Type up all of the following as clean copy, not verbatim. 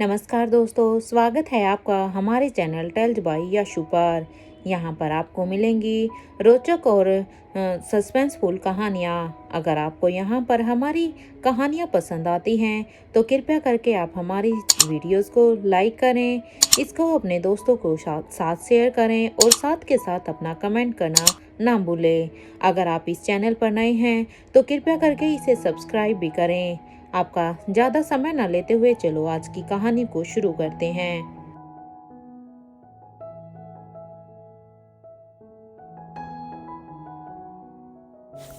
नमस्कार दोस्तों, स्वागत है आपका हमारे चैनल टेल्स बाय यशु पर। यहाँ पर आपको मिलेंगी रोचक और सस्पेंसफुल कहानियाँ। अगर आपको यहाँ पर हमारी कहानियाँ पसंद आती हैं तो कृपया करके आप हमारी वीडियोस को लाइक करें, इसको अपने दोस्तों को साथ शेयर करें और साथ के साथ अपना कमेंट करना ना भूलें। अगर आप इस चैनल पर नए हैं तो कृपया करके इसे सब्सक्राइब भी करें। आपका ज़्यादा समय न लेते हुए चलो आज की कहानी को शुरू करते हैं।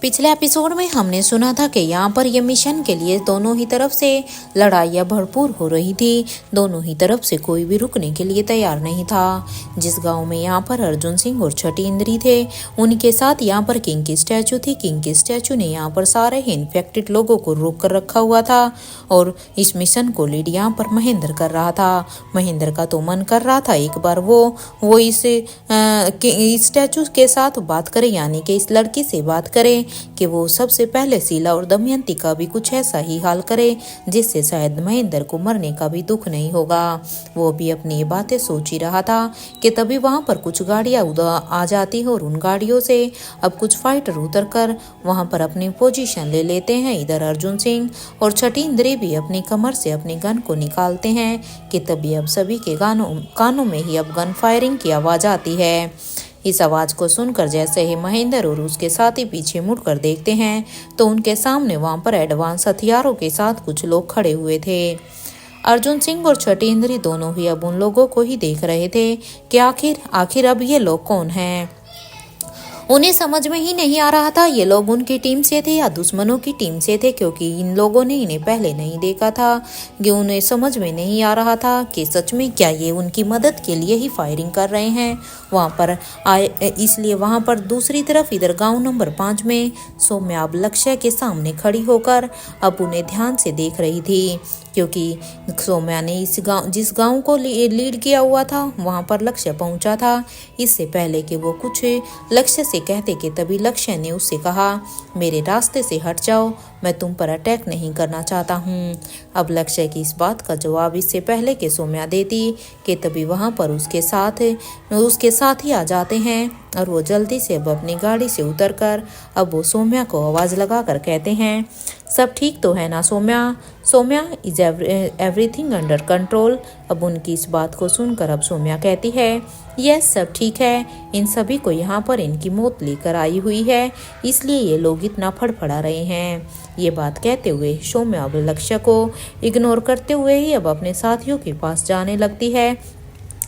पिछले एपिसोड में हमने सुना था कि यहाँ पर ये मिशन के लिए दोनों ही तरफ से लड़ाइयाँ भरपूर हो रही थी। दोनों ही तरफ से कोई भी रुकने के लिए तैयार नहीं था। जिस गांव में यहाँ पर अर्जुन सिंह और छठी इंद्री थे, उनके साथ यहाँ पर किंग की स्टैचू थी। किंग की स्टैचू ने यहाँ पर सारे ही इन्फेक्टेड लोगों को रोक कर रखा हुआ था और इस मिशन को लीड यहाँ पर महेंद्र कर रहा था। महेंद्र का तो मन कर रहा था एक बार वो इस स्टैचू के साथ बात करे, यानी कि इस लड़की से बात करे कि वो सबसे पहले शीला और दमयंती का भी कुछ ऐसा ही हाल करे जिससे शायद महेंद्र को मरने का भी दुख नहीं होगा। वो भी अपनी ये बातें सोच ही रहा था कि तभी वहां पर कुछ गाड़ियां उधर आ जाती हैं और उन गाड़ियों से अब कुछ फाइटर उतर कर वहां पर अपनी पोजीशन ले लेते हैं। इधर अर्जुन सिंह और छठी इंद्री भी अपनी कमर से अपने गन को निकालते हैं कि तभी अब सभी के कानों में ही अब गन फायरिंग की आवाज आती है। इस आवाज को सुनकर जैसे ही महेंद्र और उसके साथी पीछे मुड़कर देखते हैं तो उनके सामने वहां पर एडवांस हथियारों के साथ कुछ लोग खड़े हुए थे। अर्जुन सिंह और छठी इंद्री दोनों ही अब उन लोगों को ही देख रहे थे कि आखिर अब ये लोग कौन हैं। उन्हें समझ में ही नहीं आ रहा था ये लोग उनकी टीम से थे या दुश्मनों की टीम से थे, क्योंकि इन लोगों ने इन्हें पहले नहीं देखा था। कि उन्हें समझ में नहीं आ रहा था कि सच में क्या ये उनकी मदद के लिए ही फायरिंग कर रहे हैं वहां पर आए। इसलिए वहां पर दूसरी तरफ इधर गांव नंबर 5 में सौम्या अब लक्ष्य के सामने खड़ी होकर अब उन्हें ध्यान से देख रही थी, क्योंकि सौम्या ने जिस गांव को लीड किया हुआ था वहां पर लक्ष्य पहुंचा था इससे पहले कि वो कुछ लक्ष्य से कहते कि तभी लक्ष्य ने उससे कहा, मेरे रास्ते से हट जाओ, मैं तुम पर अटैक नहीं करना चाहता हूँ। अब लक्ष्य की इस बात का जवाब इससे पहले कि सौम्या देती कि तभी वहां पर उसके साथ ही आ जाते हैं और वो जल्दी से अब अपनी गाड़ी से उतरकर अब वो सौम्या को आवाज लगाकर कहते हैं, सब ठीक तो है ना Saumya? Saumya is everything under control. अब उनकी इस बात को सुनकर अब सौम्या कहती है, यस सब ठीक है, इन सभी को यहाँ पर इनकी मौत लेकर आई हुई है, इसलिए ये लोग इतना फड़फड़ा रहे हैं। ये बात कहते हुए सौम्या अब लक्ष्य को इग्नोर करते हुए ही अब अपने साथियों के पास जाने लगती है।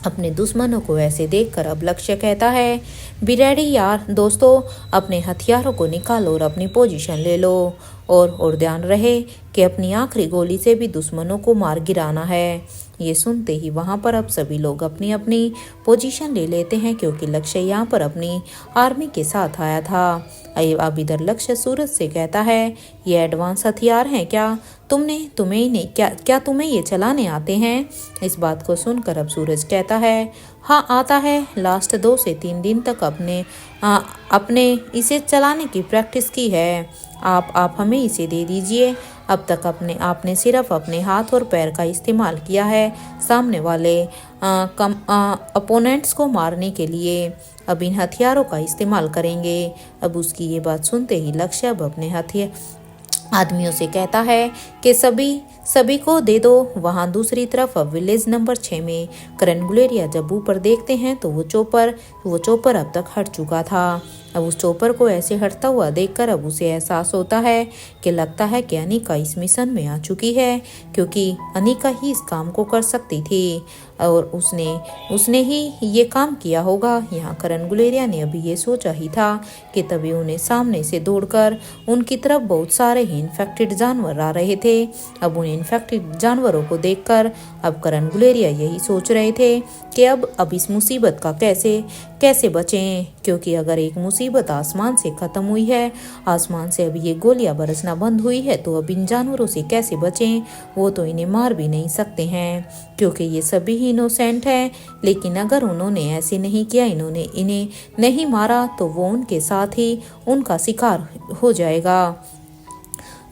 अपने दुश्मनों को ऐसे देखकर अब लक्ष्य कहता है, बी रेडी यार दोस्तों, अपने हथियारों को निकालो और अपनी पोजीशन ले लो और ध्यान रहे कि अपनी आखिरी गोली से भी दुश्मनों को मार गिराना है। ये सुनते ही वहां पर अब सभी लोग अपनी अपनी पोजीशन ले लेते हैं, क्योंकि लक्ष्य यहाँ पर अपनी आर्मी के साथ आया था। अब इधर लक्ष्य सूरज से कहता है, ये एडवांस हथियार हैं क्या? क्या तुम्हें ये चलाने आते हैं? इस बात को सुनकर अब सूरज कहता है, हाँ आता है, लास्ट 2 से 3 दिन तक अपने इसे चलाने की प्रैक्टिस की है। आप हमें इसे दे दीजिए। अब तक आपने सिर्फ अपने हाथ और पैर का इस्तेमाल किया है सामने वाले अपोनेंट्स को मारने के लिए। अब इन हथियारों का इस्तेमाल करेंगे। अब उसकी ये बात सुनते ही लक्ष्य अब अपने आदमियों से कहता है कि सभी को दे दो। वहां दूसरी तरफ अब विलेज नंबर 6 में करण गुलेरिया जब ऊपर देखते हैं तो वो चोपर अब तक हट चुका था। अब उस चोपर को ऐसे हटता हुआ देखकर अब उसे एहसास होता है कि लगता है कि अनिका इस मिशन में आ चुकी है, क्योंकि अनिका ही इस काम को कर सकती थी और उसने ही ये काम किया होगा। यहाँ करण गुलेरिया ने अभी ये सोचा ही था कि तभी उन्हें सामने से दौड़कर उनकी तरफ बहुत सारे ही इन्फेक्टेड जानवर आ रहे थे। अब उन इन्फेक्टेड जानवरों को देखकर अब करण गुलेरिया यही सोच रहे थे कि अब इस मुसीबत का कैसे बचें, क्योंकि अगर एक मुसीबत आसमान से खत्म हुई है, आसमान से अभी ये गोलियां बरसना बंद हुई है, तो अब इन जानवरों से कैसे बचें? वो तो इन्हें मार भी नहीं सकते हैं, क्योंकि ये सभी ही इनोसेंट हैं। लेकिन अगर उन्होंने ऐसे नहीं किया, इन्हें नहीं मारा, तो वो उनके साथ ही उनका शिकार हो जाएगा।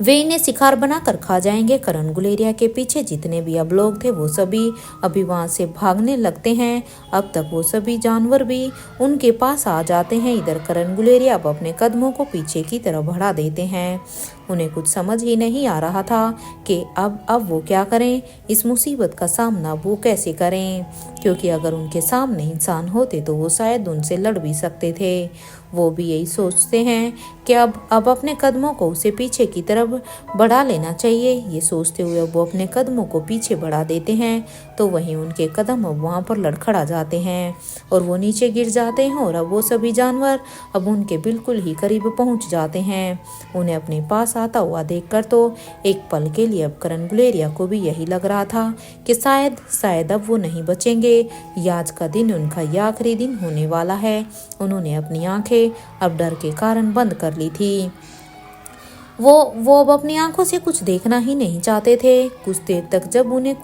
वे इन्हें शिकार बनाकर खा जाएंगे। करण गुलेरिया के पीछे जितने भी अब लोग थे वो सभी अभी वहां से भागने लगते हैं। अब तक वो सभी जानवर भी उनके पास आ जाते हैं। इधर करण गुलेरिया अब अपने कदमों को पीछे की तरफ बढ़ा देते हैं। उन्हें कुछ समझ ही नहीं आ रहा था कि अब वो क्या करें, इस मुसीबत का सामना वो कैसे करें, क्योंकि अगर उनके सामने इंसान होते तो वो शायद उनसे लड़ भी सकते थे। वो भी यही सोचते हैं कि अब अपने कदमों को उसे पीछे की तरफ बढ़ा लेना चाहिए। ये सोचते हुए वो अपने कदमों को पीछे बढ़ा देते हैं तो वहीं उनके कदम अब वहाँ पर लड़खड़ा जाते हैं और वो नीचे गिर जाते हैं। और अब वो सभी जानवर अब उनके बिल्कुल ही करीब पहुँच जाते हैं। उन्हें अपने पास आता हुआ देखकर तो एक पल के लिए अब करण गुलेरिया को भी यही लग रहा था कि शायद अब वो नहीं बचेंगे। ये आज का दिन उनका ये आखिरी दिन होने वाला है। उन्होंने अपनी आंखें अब डर के कारण बंद कर ली थी। वो अब अपनी आंखों से कुछ देखना ही नहीं चाहते थे। कुछ देर तक जब उन्हें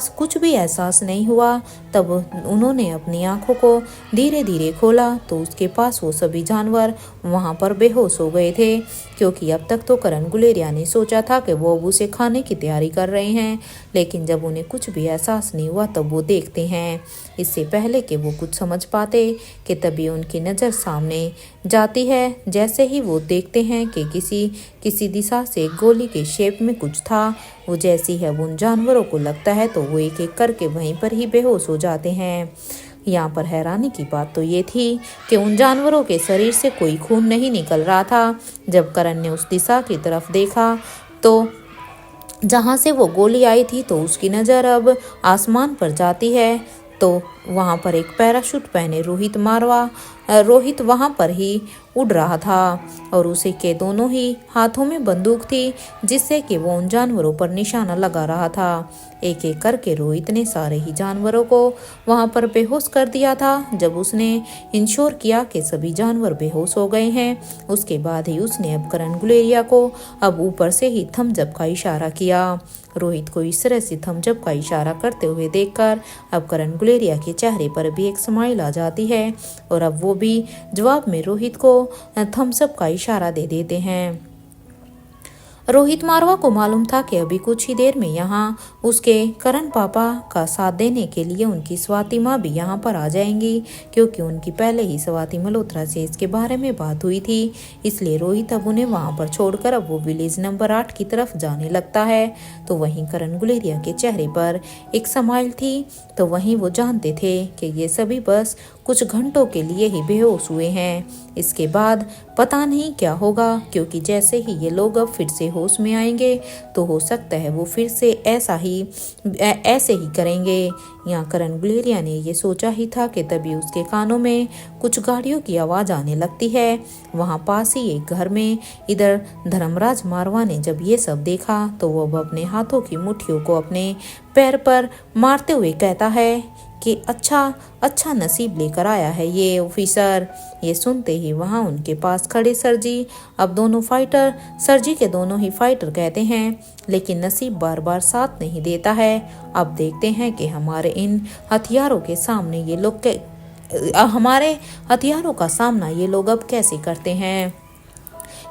कुछ भी एहसास नहीं हुआ तब उन्होंने अपनी आंखों को धीरे धीरे खोला तो उसके पास वो सभी जानवर वहां पर बेहोश हो गए थे, क्योंकि अब तक तो करण गुलेरिया ने सोचा था कि वो अब उसे खाने की तैयारी कर रहे हैं। लेकिन जब उन्हें कुछ भी एहसास नहीं हुआ तब वो देखते हैं। इससे पहले कि वो कुछ समझ पाते कि तभी उनकी नज़र सामने जाती है। जैसे ही वो देखते हैं कि किसी दिशा से गोली के शेप में कुछ था, वो जैसी है उन जानवरों को लगता है तो वो एक एक करके वहीं पर ही बेहोश हो जाते हैं। यहाँ पर हैरानी की बात तो ये थी कि उन जानवरों के शरीर से कोई खून नहीं निकल रहा था। जब करण ने उस दिशा की तरफ देखा तो जहाँ से वो गोली आई थी तो उसकी नज़र अब आसमान पर जाती है तो वहाँ पर एक पैराशूट पहने रोहित वहाँ पर ही उड़ रहा था और उसे के दोनों ही हाथों में बंदूक थी, जिससे कि वो उन जानवरों पर निशाना लगा रहा था। एक एक करके रोहित ने सारे ही जानवरों को वहाँ पर बेहोश कर दिया था। जब उसने इंश्योर किया कि सभी जानवर बेहोश हो गए हैं, उसके बाद ही उसने अब करण गुलेरिया को अब ऊपर से ही थम्स अप का इशारा किया। रोहित को इस तरह से थम्स अप का इशारा करते हुए देखकर अब करण गुलेरिया के चेहरे पर भी एक स्माइल आ जाती है और अब वो भी जवाब में रोहित को थम्स अप का इशारा दे देते हैं। रोहित मारवा को मालूम था कि अभी कुछ ही देर में यहाँ उसके करण पापा का साथ देने के लिए उनकी स्वाति माँ भी यहाँ पर आ जाएंगी, क्योंकि उनकी पहले ही स्वाति मल्होत्रा से इसके बारे में बात हुई थी। इसलिए रोहित अब उन्हें वहाँ पर छोड़कर अब वो विलेज नंबर 8 की तरफ जाने लगता है। तो वहीं करण गुलेरिया के चेहरे पर एक स्माइल थी, तो वहीं वो जानते थे कि ये सभी बस कुछ घंटों के लिए ही बेहोश हुए हैं। इसके बाद पता नहीं क्या होगा, क्योंकि जैसे ही ये लोग अब फिर से होश में आएंगे तो हो सकता है वो फिर से ऐसे ही करेंगे। यहाँ करण गुलेरिया ने ये सोचा ही था कि तभी उसके कानों में कुछ गाड़ियों की आवाज़ आने लगती है। वहाँ पास ही एक घर में इधर धर्मराज मारवा ने जब ये सब देखा तो वो अब अपने हाथों की मुट्ठियों को अपने पैर पर मारते हुए कहता है कि अच्छा नसीब लेकर आया है ये ऑफिसर। ये सुनते ही वहाँ उनके पास खड़े सरजी के दोनों ही फाइटर कहते हैं, लेकिन नसीब बार बार साथ नहीं देता है। अब देखते हैं कि हमारे हथियारों का सामना ये लोग अब कैसे करते हैं,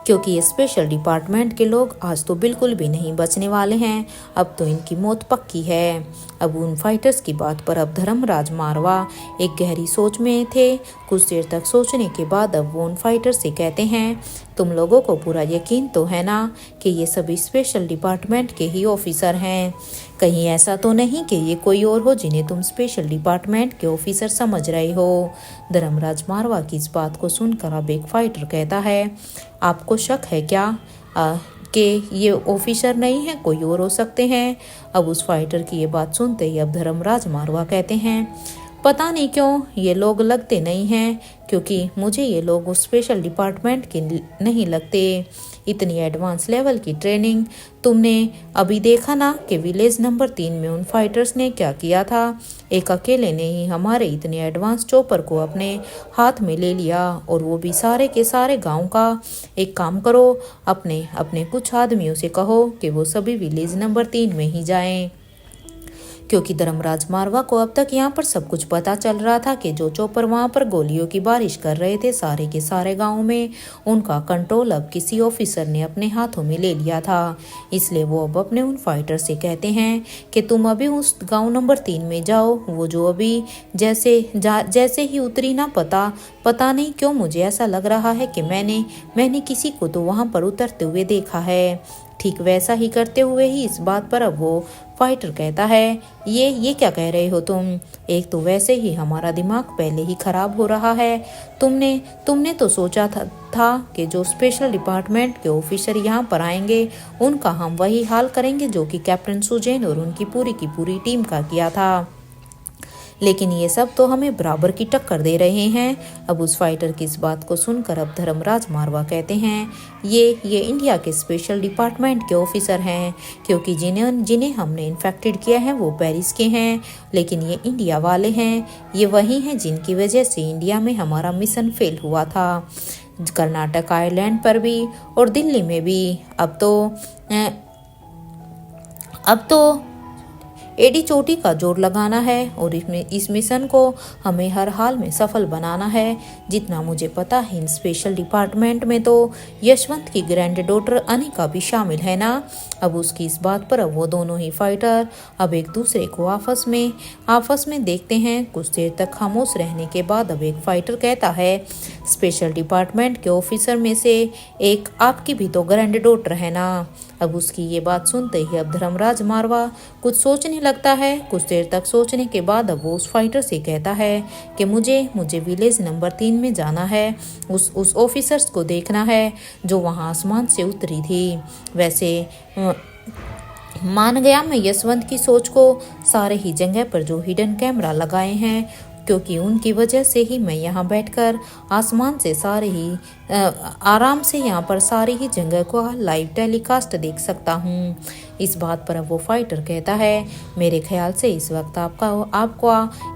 क्योंकि ये स्पेशल डिपार्टमेंट के लोग आज तो बिल्कुल भी नहीं बचने वाले हैं। अब तो इनकी मौत पक्की है। अब उन फाइटर्स की बात पर अब धर्मराज मारवा एक गहरी सोच में थे। कुछ देर तक सोचने के बाद अब वो उन फाइटर्स से कहते हैं, तुम लोगों को पूरा यकीन तो है ना कि ये सभी स्पेशल डिपार्टमेंट के ही ऑफिसर हैं? कहीं ऐसा तो नहीं कि ये कोई और हो जिन्हें तुम स्पेशल डिपार्टमेंट के ऑफिसर समझ रहे हो? धर्मराज मारवा की इस बात को सुनकर अब एक फाइटर कहता है, आपको शक है क्या कि ये ऑफिसर नहीं है, कोई और हो सकते हैं? अब उस फाइटर की ये बात सुनते ही अब धर्मराज मारवा कहते हैं, पता नहीं क्यों ये लोग लगते नहीं हैं, क्योंकि मुझे ये लोग उस स्पेशल डिपार्टमेंट के नहीं लगते। इतनी एडवांस लेवल की ट्रेनिंग तुमने अभी देखा ना कि विलेज नंबर 3 में उन फाइटर्स ने क्या किया था। एक अकेले ने ही हमारे इतने एडवांस चॉपर को अपने हाथ में ले लिया, और वो भी सारे के सारे गांव का। एक काम करो, अपने कुछ आदमियों से कहो कि वो सभी विलेज नंबर 3 में ही जाएं, क्योंकि धर्मराज मारवा को अब तक यहाँ पर सब कुछ पता चल रहा था कि जो चोपर वहाँ पर गोलियों की बारिश कर रहे थे सारे के सारे गाँव में, उनका कंट्रोल अब किसी ऑफिसर ने अपने हाथों में ले लिया था। इसलिए वो अब अपने उन फाइटर से कहते हैं कि तुम अभी उस गाँव नंबर 3 में जाओ। वो जो अभी जैसे ही उतरी ना, पता नहीं क्यों मुझे ऐसा लग रहा है कि मैंने किसी को तो वहां पर उतरते हुए देखा है। ठीक वैसा ही करते हुए ही इस बात पर अब वो फाइटर कहता है, ये क्या कह रहे हो तुम? एक तो वैसे ही हमारा दिमाग पहले ही खराब हो रहा है। तुमने तो सोचा था कि जो स्पेशल डिपार्टमेंट के ऑफिसर यहाँ पर आएंगे उनका हम वही हाल करेंगे जो कि कैप्टन सुजैन और उनकी पूरी की पूरी टीम का किया था, लेकिन ये सब तो हमें बराबर की टक्कर दे रहे हैं। अब उस फाइटर की इस बात को सुनकर अब धर्मराज मारवा कहते हैं, ये इंडिया के स्पेशल डिपार्टमेंट के ऑफिसर हैं, क्योंकि जिन्हें हमने इन्फेक्टेड किया है वो पेरिस के हैं, लेकिन ये इंडिया वाले हैं। ये वही हैं जिनकी वजह से इंडिया में हमारा मिशन फेल हुआ था, कर्नाटक आइलैंड पर भी और दिल्ली में भी। अब तो एडी चोटी का जोर लगाना है और इस मिशन को हमें हर हाल में सफल बनाना है। जितना मुझे पता है इन स्पेशल डिपार्टमेंट में तो यशवंत की ग्रैंड डॉटर अनिका भी शामिल है ना। अब उसकी इस बात पर अब वो दोनों ही फाइटर अब एक दूसरे को आपस में देखते हैं। कुछ देर तक खामोश रहने के बाद अब एक फाइटर कहता है, स्पेशल डिपार्टमेंट के ऑफिसर में से एक आपकी भी तो ग्रैंड डॉटर है ना। अब उसकी ये बात सुनते ही अब धर्मराज मारवा कुछ सोचने लगता है। कुछ देर तक सोचने के बाद अब वो उस फाइटर से कहता है कि मुझे विलेज नंबर 3 में जाना है, उस ऑफिसर्स को देखना है जो वहाँ आसमान से उतरी थी। वैसे मान गया मैं यशवंत की सोच को। सारे ही जगह पर जो हिडन कैमरा लगाए हैं, क्योंकि उनकी वजह से ही मैं यहाँ बैठकर आसमान से आराम से यहाँ पर सारी ही जगह को लाइव टेलीकास्ट देख सकता हूँ। इस बात पर अब वो फाइटर कहता है, मेरे ख्याल से इस वक्त आपको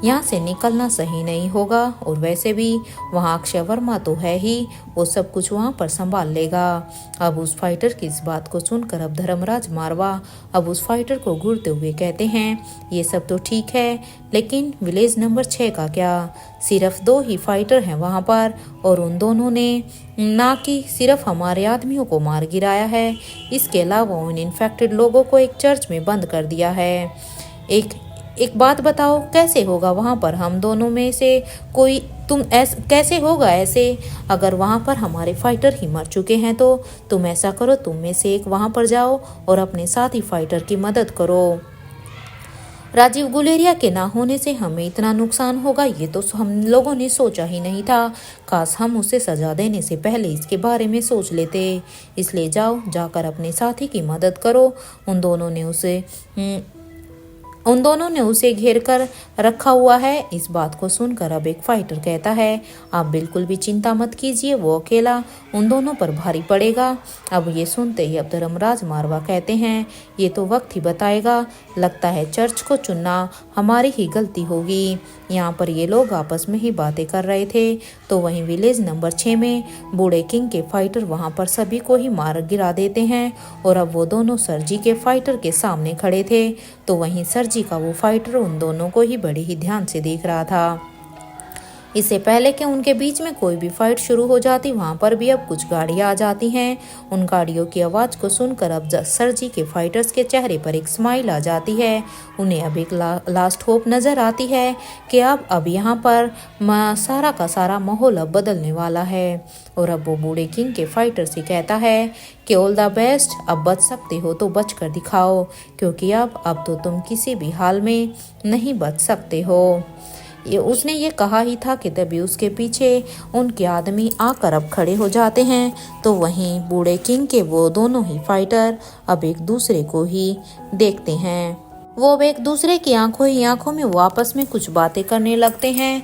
यहाँ से निकलना सही नहीं होगा, और वैसे भी वहाँ अक्षय वर्मा तो है ही, वो सब कुछ वहाँ पर संभाल लेगा। अब उस फाइटर की इस बात को सुनकर अब धर्मराज मारवा अब उस फाइटर को घूरते हुए कहते हैं, ये सब तो ठीक है, लेकिन विलेज नंबर 6 का क्या? सिर्फ 2 ही फाइटर हैं वहाँ पर, और उन दोनों ने ना कि सिर्फ हमारे आदमियों को मार गिराया है, इसके अलावा उन इन्फेक्टेड लोगों को एक चर्च में बंद कर दिया है। एक बात बताओ, कैसे होगा वहाँ पर हम दोनों में से कोई कैसे होगा ऐसे? अगर वहाँ पर हमारे फाइटर ही मर चुके हैं तो तुम ऐसा करो, तुम में से एक वहाँ पर जाओ और अपने साथी फाइटर की मदद करो। राजीव गुलेरिया के ना होने से हमें इतना नुकसान होगा ये तो हम लोगों ने सोचा ही नहीं था। काश हम उसे सजा देने से पहले इसके बारे में सोच लेते। इसलिए जाकर अपने साथी की मदद करो। उन दोनों ने उसे घेर कर रखा हुआ है। इस बात को सुनकर अब एक फाइटर कहता है, आप बिल्कुल भी चिंता मत कीजिए, वो अकेला उन दोनों पर भारी पड़ेगा। अब ये सुनते ही अब धर्मराज मारवा कहते हैं, ये तो वक्त ही बताएगा। लगता है चर्च को चुनना हमारी ही गलती होगी। यहाँ पर ये लोग आपस में ही बातें कर रहे थे तो वहीं विलेज नंबर 6 में बूढ़े किंग के फाइटर वहाँ पर सभी को ही मार गिरा देते हैं। और अब वो दोनों सरजी के फाइटर के सामने खड़े थे तो वहीं सरजी का वो फाइटर उन दोनों को ही बड़े ही ध्यान से देख रहा था। इससे पहले कि उनके बीच में कोई भी फाइट शुरू हो जाती, वहां पर भी अब कुछ गाड़ियां आ जाती हैं। उन गाड़ियों की आवाज को सुनकर अब सरजी के फाइटर्स के चेहरे पर एक स्माइल आ जाती है। उन्हें अब एक लास्ट होप नजर आती है कि अब यहाँ पर सारा का सारा माहौल अब बदलने वाला है। और अब वो बूढ़े किंग के फाइटर से कहता है कि ऑल द बेस्ट, अब बच सकते हो तो बच कर दिखाओ, क्योंकि अब तो तुम किसी भी हाल में नहीं बच सकते हो। उसने ये कहा ही था कि तभी उसके पीछे उनके आदमी आकर अब खड़े हो जाते हैं। तो वहीं बूढ़े किंग के वो दोनों ही फाइटर अब एक दूसरे को ही देखते हैं। वो अब एक दूसरे की आंखों में वो आपस में कुछ बातें करने लगते हैं।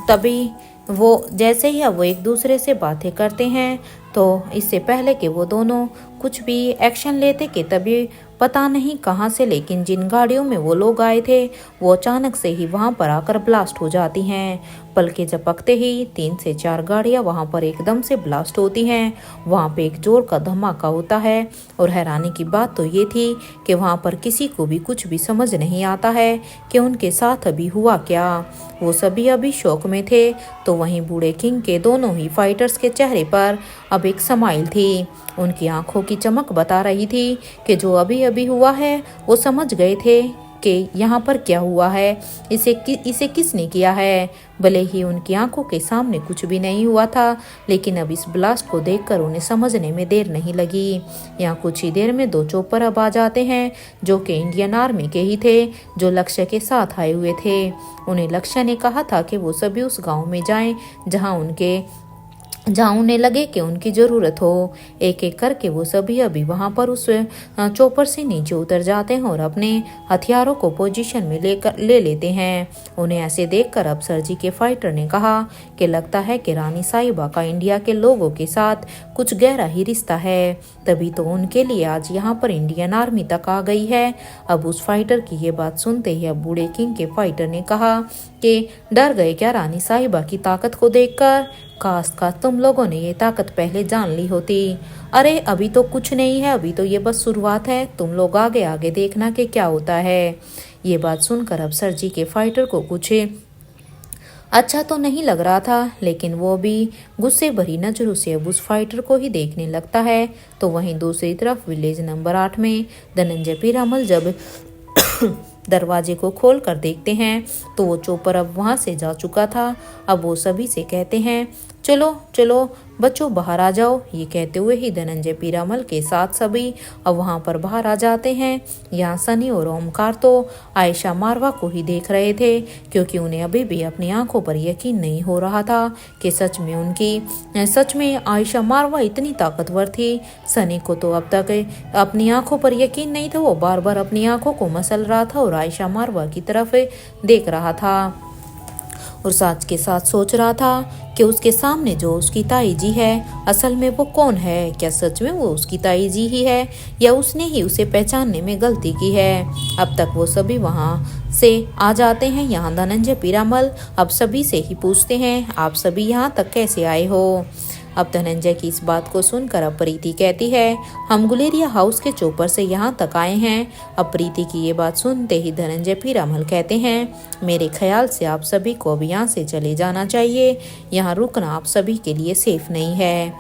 तभी वो जैसे ही अब वो एक दूसरे से बातें करते हैं तो इससे पहले कि वो दोनों कुछ भी एक्शन लेते कि तभी पता नहीं कहां से, लेकिन जिन गाड़ियों में वो लोग आए थे वो अचानक से ही वहां पर आकर ब्लास्ट हो जाती हैं। पलके झपकते ही 3 से 4 गाड़ियां वहां पर एकदम से ब्लास्ट होती हैं। वहां पे एक जोर का धमाका होता है और हैरानी की बात तो ये थी कि वहां पर किसी को भी कुछ भी समझ नहीं आता है कि उनके साथ अभी हुआ क्या। वो सभी अभी शौक में थे। तो वहीं बूढ़े किंग के दोनों ही फाइटर्स के चेहरे पर अब एक स्माइल थी। उनकी आंखों की चमक बता रही थी कि जो अभी अभी हुआ है वो समझ गए थे कि यहाँ पर क्या हुआ है, इसे किसने किया है। भले ही उनकी आंखों के सामने कुछ भी नहीं हुआ था, लेकिन अब इस ब्लास्ट को देखकर उन्हें समझने में देर नहीं लगी। यहाँ कुछ ही देर में 2 चोपर अब आ जाते हैं जो कि इंडियन आर्मी के ही थे, जो लक्ष्य के साथ आए हुए थे। उन्हें लक्ष्य ने कहा था कि वो सभी उस गांव में जाएं जहाँ उन्हें लगे कि उनकी ज़रूरत हो। एक एक करके वो सभी अभी वहाँ पर उस चोपर से नीचे उतर जाते हैं और अपने हथियारों को पोजीशन में ले लेते हैं। उन्हें ऐसे देखकर अफसर जी के फाइटर ने कहा कि लगता है कि रानी साहिबा का इंडिया के लोगों के साथ कुछ गहरा ही रिश्ता है, तभी तो उनके लिए आज यहाँ पर इंडियन आर्मी तक आ गई है। अब उस फाइटर की ये बात सुनते ही अब बूढ़े किंग के फाइटर ने कहा कि डर गए क्या रानी साहिबा की ताकत को देखकर? काश तुम लोगों ने ये ताकत पहले जान ली होती। अरे अभी तो कुछ नहीं है, अभी तो ये बस शुरुआत है, तुम लोग आगे आगे देखना कि क्या होता है। ये बात सुनकर अफसर जी के फाइटर को कुछ अच्छा तो नहीं लग रहा था, लेकिन वो भी गुस्से भरी नजरों से अब उस फाइटर को ही देखने लगता है। तो वहीं दूसरी तरफ विलेज नंबर 8 में धनंजय पीरामल जब दरवाजे को खोल कर देखते हैं तो वो चोपर अब वहां से जा चुका था। अब वो सभी से कहते हैं चलो चलो बच्चों बाहर आ जाओ। ये कहते हुए ही धनंजय पीरामल के साथ सभी अब वहां पर बाहर आ जाते हैं। यहाँ सनी और ओमकार तो आयशा मारवा को ही देख रहे थे, क्योंकि उन्हें अभी भी अपनी आंखों पर यकीन नहीं हो रहा था कि सच में आयशा मारवा इतनी ताकतवर थी। सनी को तो अब तक अपनी आंखों पर यकीन नहीं था। वो बार बार अपनी आंखों को मसल रहा था और आयशा मारवा की तरफ देख रहा था और साथ के साथ सोच रहा था कि उसके सामने जो उसकी ताई जी है असल में वो कौन है। क्या सच में वो उसकी ताई जी ही है या उसने ही उसे पहचानने में गलती की है। अब तक वो सभी वहां से आ जाते हैं। यहाँ धनंजय पीरामल अब सभी से ही पूछते हैं आप सभी यहाँ तक कैसे आए हो। अब धनंजय की इस बात को सुनकर अब प्रीति कहती है हम गुलेरिया हाउस के चोपर से यहाँ तक आए हैं। अब प्रीति की ये बात सुनते ही धनंजय पीरामल कहते हैं मेरे ख्याल से आप सभी को अब यहाँ से चले जाना चाहिए, यहाँ रुकना आप सभी के लिए सेफ नहीं है।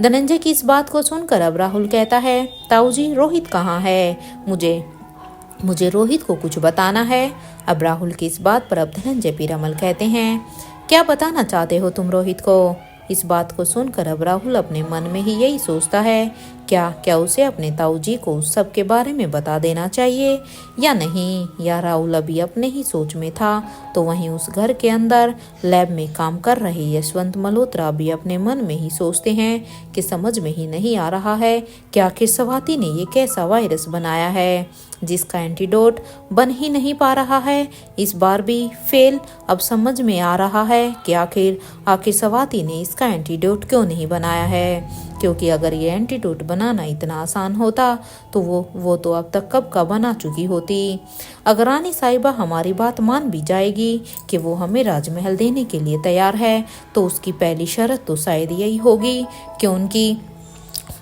धनंजय की इस बात को सुनकर अब राहुल कहता है ताऊ जी रोहित कहाँ है, मुझे रोहित को कुछ बताना है। अब राहुल की इस बात पर अब धनंजय पीरामल कहते हैं क्या बताना चाहते हो तुम रोहित को। इस बात को सुनकर अब राहुल अपने मन में ही यही सोचता है क्या उसे अपने ताऊ जी को उस सब के बारे में बता देना चाहिए या नहीं। या राहुल अभी अपने ही सोच में था तो वहीं उस घर के अंदर लैब में काम कर रहे यशवंत मल्होत्रा भी अपने मन में ही सोचते हैं कि समझ में ही नहीं आ रहा है कि आखिर स्वाति ने ये कैसा वायरस बनाया है जिसका एंटीडोट बन ही नहीं पा रहा है। इस बार भी फेल। अब समझ में आ रहा है कि आखिर स्वाति ने इसका एंटीडोट क्यों नहीं बनाया है, क्योंकि अगर ये एंटीडोट बनाना इतना आसान होता तो वो तो अब तक कब का बना चुकी होती। अगर रानी साहिबा हमारी बात मान भी जाएगी कि वो हमें राजमहल देने के लिए तैयार है तो उसकी पहली शर्त तो शायद यही होगी कि उनकी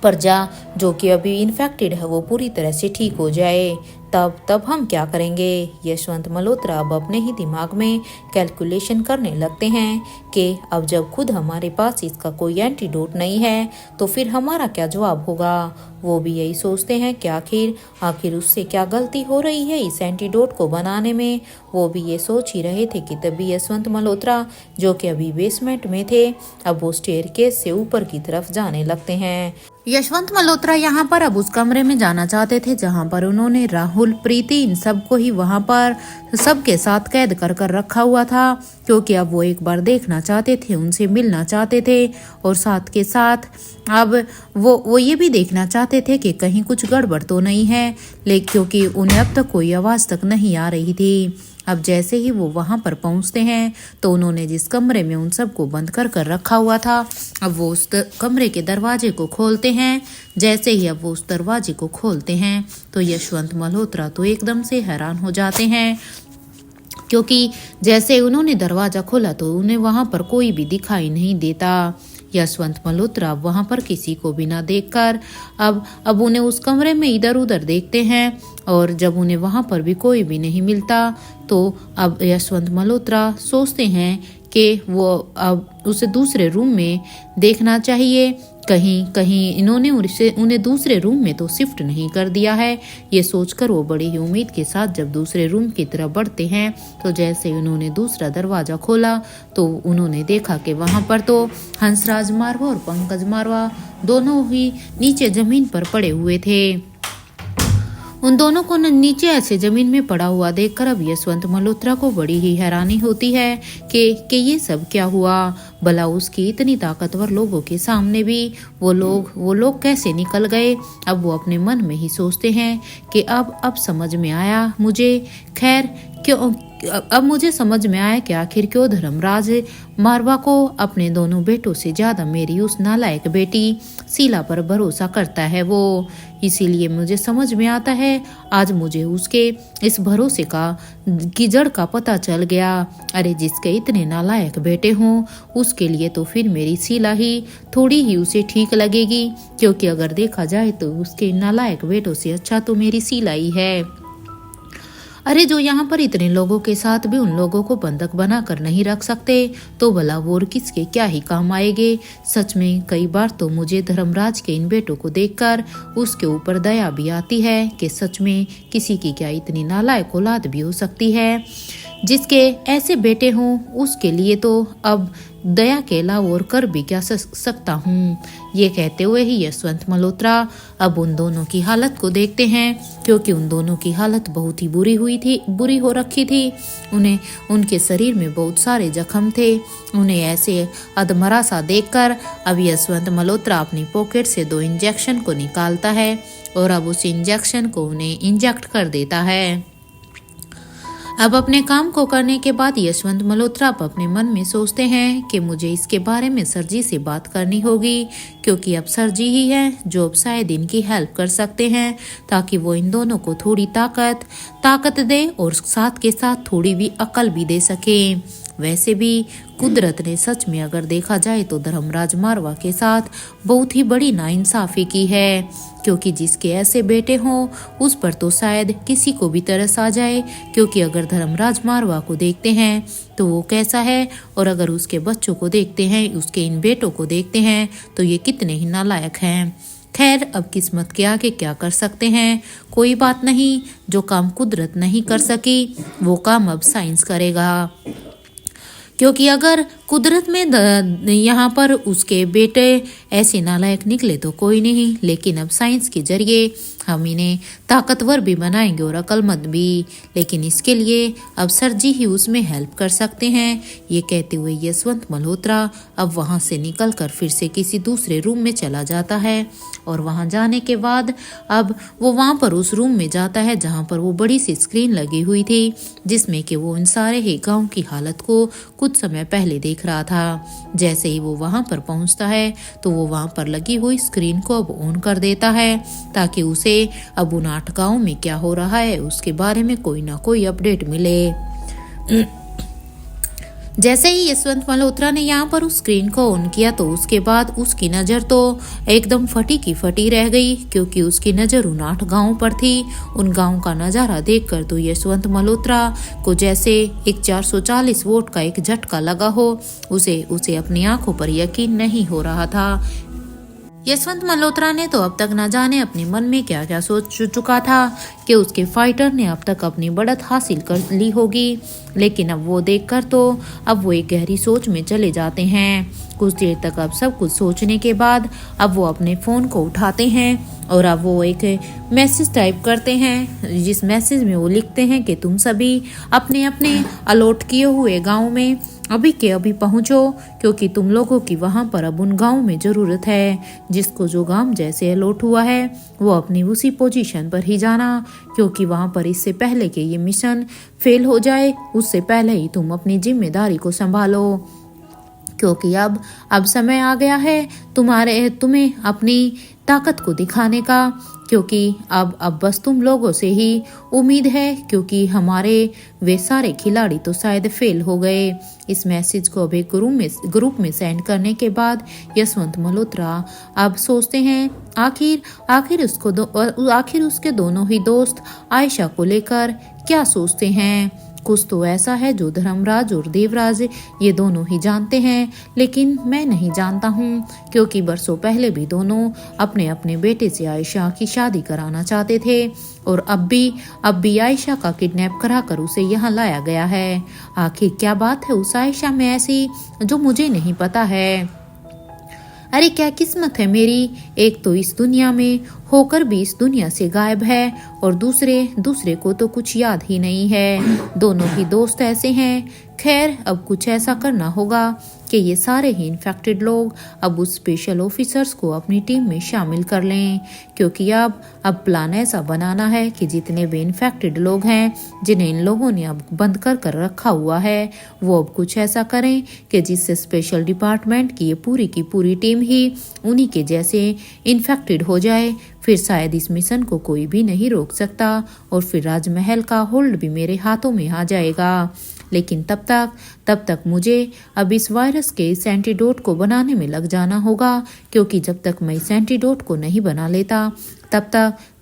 प्रजा जो कि अभी इन्फेक्टेड है वो पूरी तरह से ठीक हो जाए। तब हम क्या करेंगे। यशवंत मल्होत्रा अब अपने ही दिमाग में कैलकुलेशन करने लगते हैं कि अब जब खुद हमारे पास इसका कोई एंटीडोट नहीं है तो फिर हमारा क्या जवाब होगा। वो भी यही सोचते हैं कि आखिर उससे क्या गलती हो रही है इस एंटीडोट को बनाने में। वो भी ये सोच ही रहे थे कि तभी यशवंत मल्होत्रा जो कि अभी बेसमेंट में थे अब वो स्टेयरकेस से ऊपर की तरफ जाने लगते हैं। यशवंत मल्होत्रा यहाँ पर अब उस कमरे में जाना चाहते थे जहाँ पर उन्होंने राहुल प्रीति इन सबको ही वहाँ पर सबके साथ कैद कर रखा हुआ था, क्योंकि अब वो एक बार देखना चाहते थे, उनसे मिलना चाहते थे और साथ के साथ अब वो ये भी देखना चाहते थे कि कहीं कुछ गड़बड़ तो नहीं है, लेकिन क्योंकि उन्हें अब तक कोई आवाज़ तक नहीं आ रही थी। अब जैसे ही वो वहां पर पहुंचते हैं तो उन्होंने जिस कमरे में उन सबको बंद कर कर रखा हुआ था, अब वो उस कमरे के दरवाजे को खोलते हैं। जैसे ही अब वो उस दरवाजे को खोलते हैं तो यशवंत मल्होत्रा तो एकदम से हैरान हो जाते हैं, क्योंकि जैसे उन्होंने दरवाजा खोला तो उन्हें वहां पर कोई भी दिखाई नहीं देता। यशवंत मल्होत्रा वहां पर किसी को भी ना देखकर अब उन्हें उस कमरे में इधर उधर देखते हैं, और जब उन्हें वहां पर भी कोई भी नहीं मिलता तो अब यशवंत मल्होत्रा सोचते हैं कि वो अब उसे दूसरे रूम में देखना चाहिए, कहीं कहीं इन्होंने उन्हें दूसरे रूम में तो शिफ्ट नहीं कर दिया है। ये सोचकर वो बड़ी ही उम्मीद के साथ जब दूसरे रूम की तरफ बढ़ते हैं तो जैसे उन्होंने दूसरा दरवाजा खोला तो उन्होंने देखा कि वहां पर तो हंसराज मारवा और पंकज मारवा दोनों ही नीचे जमीन पर पड़े हुए थे। उन दोनों को नीचे ऐसे जमीन में पड़ा हुआ देखकर अब यशवंत मल्होत्रा को बड़ी ही हैरानी होती है कि ये सब क्या हुआ। भला उसकी इतनी ताकतवर लोगों के सामने भी वो लोग कैसे निकल गए। अब वो अपने मन में ही सोचते हैं कि अब समझ में आया मुझे, खैर क्यों अब मुझे समझ में आया कि आखिर क्यों धर्मराज मारवा को अपने दोनों बेटों से ज्यादा मेरी उस नालायक बेटी शीला पर भरोसा करता है वो। इसीलिए मुझे समझ में आता है आज मुझे उसके इस भरोसे की जड़ का पता चल गया। अरे जिसके इतने नालायक बेटे हों उसके लिए तो फिर मेरी शीला ही थोड़ी ही उसे ठीक लगेगी, क्योंकि अगर देखा जाए तो उसके नालायक बेटों से अच्छा तो मेरी शीला ही है। अरे जो यहाँ पर इतने लोगों के साथ भी उन लोगों को बंधक बना कर नहीं रख सकते तो भला वो और किसके क्या ही काम आएंगे। सच में कई बार तो मुझे धर्मराज के इन बेटों को देखकर उसके ऊपर दया भी आती है कि सच में किसी की क्या इतनी नालायक औलाद भी हो सकती है। जिसके ऐसे बेटे हों उसके लिए तो अब दया के अलावा और कर भी क्या सकता हूँ। ये कहते हुए ही यशवंत मल्होत्रा अब उन दोनों की हालत को देखते हैं, क्योंकि उन दोनों की हालत बहुत ही बुरी हो रखी थी। उन्हें उनके शरीर में बहुत सारे जख्म थे। उन्हें ऐसे अधमरा सा देखकर अब यशवंत मल्होत्रा अपनी पॉकेट से 2 इंजेक्शन को निकालता है और अब उस इंजेक्शन को उन्हें इंजेक्ट कर देता है। अब अपने काम को करने के बाद यशवंत मल्होत्रा अपने मन में सोचते हैं कि मुझे इसके बारे में सर जी से बात करनी होगी, क्योंकि अब सर जी ही है जो अब शायद इनकी हेल्प कर सकते हैं, ताकि वो इन दोनों को थोड़ी ताकत दे और साथ के साथ थोड़ी भी अकल भी दे सके। वैसे भी कुदरत ने सच में अगर देखा जाए तो धर्मराज मारवा के साथ बहुत ही बड़ी नाइंसाफी की है, क्योंकि जिसके ऐसे बेटे हों उस पर तो शायद किसी को भी तरस आ जाए। क्योंकि अगर धर्मराज मारवा को देखते हैं तो वो कैसा है, और अगर उसके बच्चों को देखते हैं, उसके इन बेटों को देखते हैं तो ये कितने ही नालायक हैं। खैर अब किस्मत के आगे क्या कर सकते हैं, कोई बात नहीं। जो काम कुदरत नहीं कर सकी वो काम अब साइंस करेगा। क्योंकि अगर कुदरत में यहाँ पर उसके बेटे ऐसे नालायक निकले तो कोई नहीं, लेकिन अब साइंस के जरिए हम इन्हें ताकतवर भी बनाएंगे और अक्लमंद भी, लेकिन इसके लिए अब सर जी ही उसमें हेल्प कर सकते हैं। ये कहते हुए यशवंत मल्होत्रा अब वहां से निकलकर फिर से किसी दूसरे रूम में चला जाता है, और वहां जाने के बाद अब वो वहां पर उस रूम में जाता है जहां पर वो बड़ी सी स्क्रीन लगी हुई थी, जिसमें कि वो इन सारे ही गाँव की हालत को कुछ समय पहले देख रहा था। जैसे ही वो वहां पर पहुंचता है तो वो वहां पर लगी हुई स्क्रीन को अब ऑन कर देता है, ताकि उसे अब उन 8 गाँव में क्या हो रहा है उसके बारे में कोई ना कोई अपडेट मिले। जैसे ही यशवंत मल्होत्रा ने यहाँ पर उस स्क्रीन को ऑन किया तो उसके बाद उसकी नज़र तो एकदम फटी की फटी रह गई, क्योंकि उसकी नज़र उन 8 गाँव पर थी। उन गाँव का नज़ारा देखकर तो यशवंत मल्होत्रा को जैसे एक 440 वोल्ट का एक झटका लगा हो। उसे अपनी आंखों पर यकीन नहीं हो रहा था। यशवंत मल्होत्रा ने तो अब तक न जाने अपने मन में क्या क्या सोच चुका था कि उसके फाइटर ने अब तक अपनी बढ़त हासिल कर ली होगी, लेकिन अब वो देखकर तो अब वो एक गहरी सोच में चले जाते हैं। कुछ देर तक अब सब कुछ सोचने के बाद अब वो अपने फ़ोन को उठाते हैं और अब वो एक मैसेज टाइप करते हैं, जिस मैसेज में वो लिखते हैं कि तुम सभी अपने अपने अलॉट किए हुए गांव में अभी के अभी पहुंचो, क्योंकि तुम लोगों की वहां पर अब उन गांव में ज़रूरत है। जिसको जो गांव जैसे अलॉट हुआ है वो अपनी उसी पोजीशन पर ही जाना, क्योंकि वहां पर इससे पहले कि ये मिशन फेल हो जाए उससे पहले ही तुम अपनी जिम्मेदारी को संभालो, क्योंकि अब समय आ गया है तुम्हें अपनी ताकत को दिखाने का, क्योंकि अब बस तुम लोगों से ही उम्मीद है, क्योंकि हमारे वे सारे खिलाड़ी तो शायद फेल हो गए। इस मैसेज को अब एक ग्रुप में सेंड करने के बाद यशवंत मल्होत्रा अब सोचते हैं आखिर उसके दोनों ही दोस्त आयशा को लेकर क्या सोचते हैं। कुछ तो ऐसा है जो धर्मराज और देवराज ये दोनों ही जानते हैं, लेकिन मैं नहीं जानता हूँ, क्योंकि बरसों पहले भी दोनों अपने अपने बेटे से आयशा की शादी कराना चाहते थे, और अब भी आयशा का किडनैप कराकर उसे यहाँ लाया गया है। आखिर क्या बात है उस आयशा में ऐसी जो मुझे नहीं पता है। अरे क्या किस्मत है मेरी, एक तो इस दुनिया में होकर भी इस दुनिया से गायब है, और दूसरे को तो कुछ याद ही नहीं है। दोनों ही दोस्त ऐसे हैं। खैर अब कुछ ऐसा करना होगा कि ये सारे ही इन्फेक्टेड लोग अब उस स्पेशल ऑफिसर्स को अपनी टीम में शामिल कर लें, क्योंकि अब प्लान ऐसा बनाना है कि जितने भी इन्फेक्टेड लोग हैं जिन्हें इन लोगों ने अब बंद कर रखा हुआ है, वो अब कुछ ऐसा करें कि जिससे स्पेशल डिपार्टमेंट की ये पूरी टीम ही उन्हीं के जैसे इन्फेक्टेड हो जाए। फिर शायद इस मिशन को कोई भी नहीं रोक सकता, और फिर राजमहल का होल्ड भी मेरे हाथों में आ जाएगा। लेकिन तब तक मुझे अब इस वायरस के इस एंटीडोट को बनाने में लग जाना होगा, क्योंकि जब तक मैं इस एंटीडोट को नहीं बना लेता तब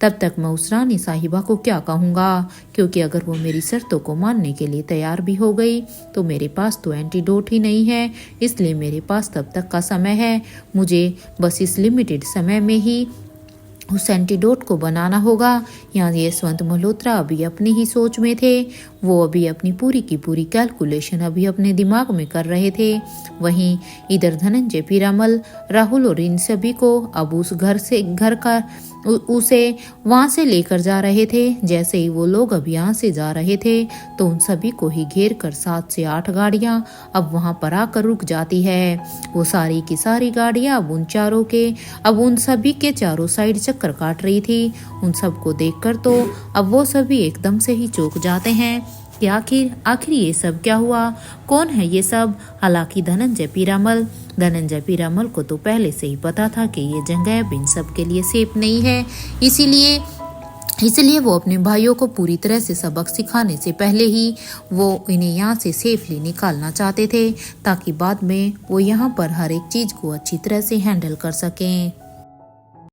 तक मैं उस रानी साहिबा को क्या कहूँगा, क्योंकि अगर वो मेरी शर्तों को मानने के लिए तैयार भी हो गई तो मेरे पास तो एंटीडोट ही नहीं है। इसलिए मेरे पास तब तक का समय है, मुझे बस इस लिमिटेड समय में ही उस एंटीडोट को बनाना होगा। यहाँ यशवंत मल्होत्रा अभी अपनी ही सोच में थे। वो अभी अपनी पूरी की पूरी कैलकुलेशन अभी अपने दिमाग में कर रहे थे। वहीं इधर धनंजय पीरामल, राहुल और इन सभी को अब उस उसे वहां से लेकर जा रहे थे। जैसे ही वो लोग अब यहाँ से जा रहे थे तो उन सभी को ही घेर कर 7 से 8 गाड़ियां अब वहां पर आकर रुक जाती है। वो सारी की सारी गाड़ियां अब उन सभी के चारों साइड चक्कर काट रही थी। उन सबको देखकर तो अब वो सभी एकदम से ही चौंक जाते हैं कि आखिर ये सब क्या हुआ, कौन है ये सब। हालांकि धनंजय पीरामल को तो पहले से ही पता था कि ये जगह अब इन सब के लिए सेफ नहीं है, इसलिए वो अपने भाइयों को पूरी तरह से सबक सिखाने से पहले ही वो इन्हें यहाँ से सेफली निकालना चाहते थे, ताकि बाद में वो यहाँ पर हर एक चीज़ को अच्छी तरह से हैंडल कर सकें।